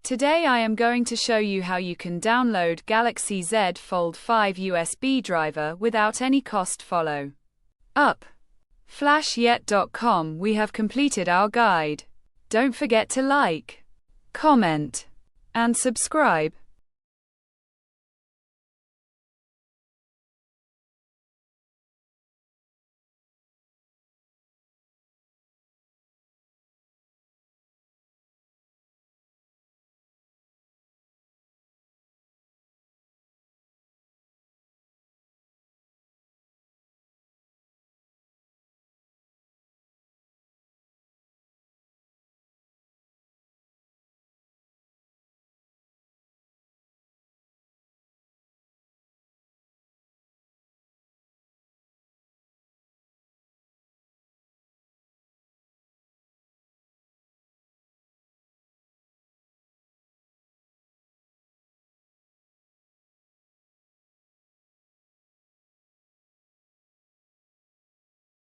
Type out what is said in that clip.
Today I am going to show you how you can download Galaxy Z Fold5 USB driver without any cost. Follow up. Flashyet.com. We have completed our guide. Don't forget to like, comment, and subscribe.